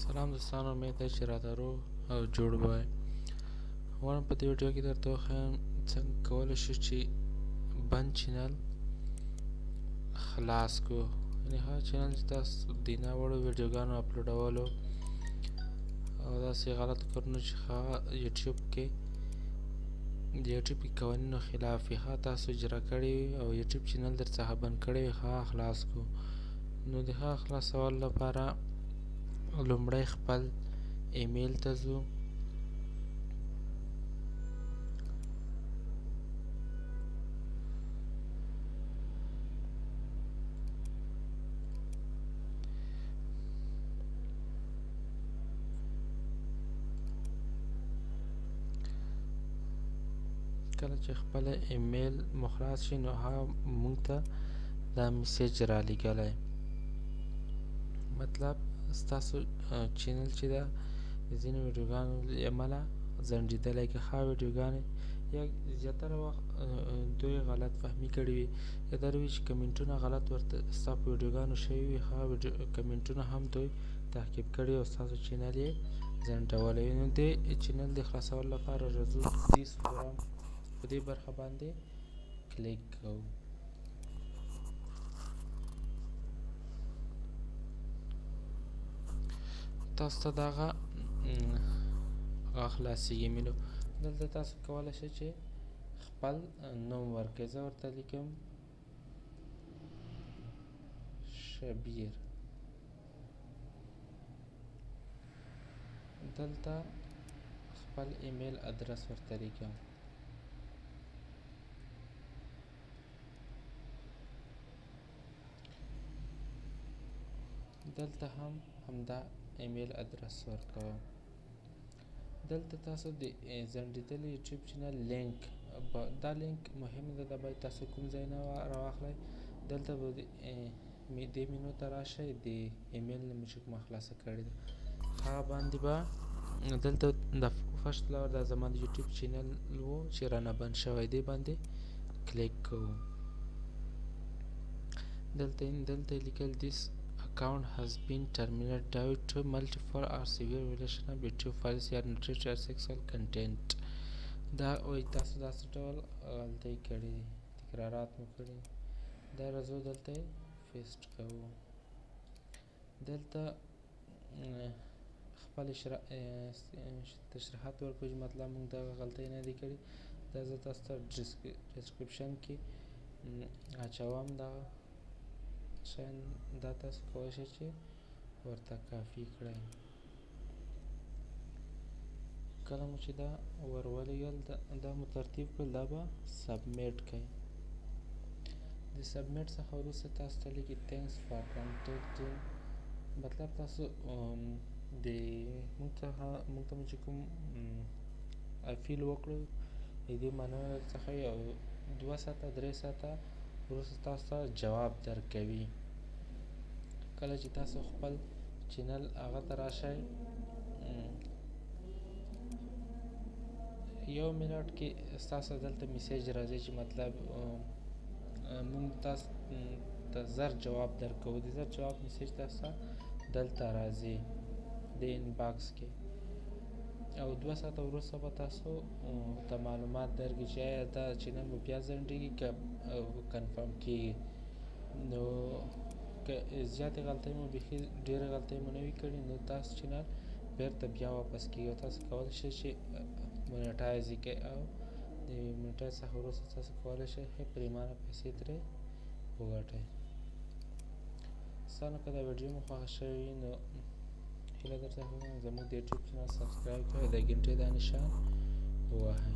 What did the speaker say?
سلام دوستانو، امید ده چې راته روغ او جوړ وای. غواړم په دې ویډیو کې درته وښیم څنګه کولی شو چې بند چینل خلاص کړو. یعنې هغه چینل چې تاسو د ناوړو ویډیوګانو اپلوډولو او داسې غلط کارونو چې هغه یوټیوب کې قوانینو خلاف وي، هغه تاسو اجرا کړي وي او یوټیوب چینل در څخه بند کړی وي، هغه خلاص کړو. نو د هغه خلاصولو لپاره لومړی خپل ایمیل ته ځو. کله چې خپل ایمیل مو خلاص شي نو هغه موږ ته دا میسیج را لیږلی، مطلب ستاسو چینل چې ده د ځینو ویډیوګانو له امله ځنډېدلی. که هغه ویډیوګانې یا زیاتره وخت دوی غلط فهمي کړي وي یا دا وي چې کمنټونه غلط ورته ستا په ویډیوګانو شوي وي، هغه کمنټونه هم دوی تعقیب کړي او ستاسو چینل یې ځنډولی وي. نو دې چینل د خلاصولو لپاره راځو په دې برخه باندې کلیک کوو. تاسو ته دغه خلاصېږي مینو. دلته تاسو کولی شئ چې خپل نوم ورکړئ. زه ورته لیکم شبیر. دلته خپل ایمیل ادرس ورته لیکم. دلته هم همدا ایمیل ادرس ورکوم. دلته تاسو د ځنډېدلي یوټیوب چینل لینک، دا لینک مهم ده، دا باید تاسو کوم ځای نه راواخلئ. دلته به دې مینو ته راشئ، د ایمیل نه مې چې کومه خلاصه کړې ده هغه باندې به دلته د فرست فلاور دا زما د یوټیوب چینل و چې رانه بند شوی، دې باندې کلیک کوو. دلته لیکل this account has been terminated due to multiple or severe violation of YouTube policy or nutrition or sexual content. دا وایي تاسو داسې ډول غلطۍ کړې دي، تکرارات مو کړي. دا راځو دلته یې پیسټ کوو. دلته خپل تشریحات ورکړو چې مطلب موږ دغه غلطۍ نه دي کړي. دا زه تاسو ته ډسکرپشن کې اچوم. دغه شیان دا تاسو کولی شئ چې ورته کاپي کړئ. کله مو چې دا ورولېږل دا مو ترتیب کړل، دا به سبمیټ کړئ. د سبمیټ څخه وروسته تاسو ته لیکي thanks for contacting، مطلب تاسو موږ ته مو چې کوم اپیل وکړو د دې مننه څخه یو 2 ساعته 3 ساعته وروسته تاسو ته جواب درکوي. کله چې تاسو خپل چینل هغه ته راشئ، 1 منټ کې ستاسو دلته میسیج راځي چې مطلب موږ تاسو ته زر جواب درکوو. د زر جواب میسیج تاسو دلته راځي د انباکس کې، او 2 ساعته وروسته به تاسو ته معلومات درکړي چې آیا دا چینل مو بیا ځنډېږي که کنفرم کېږي. نو که زیاتې غلطۍ مو بیخي ډېرې غلطۍ مو نه وي کړي نو تاسو چینل بېرته بیا واپس کېږي او تاسو کولی شئ چې مونیټایز یې کړئ، او د مونیټایز څخه وروسته تاسو کولی شئ پریمانه پیسې ترې وګټئ. ستاسو که دا ویډیو مو خوښه شوې وي نو هیله درڅخه کوم زموږ د یوټیوب چینل سبسکرایب کړئ، د ګنټې دا نشان ووهئ.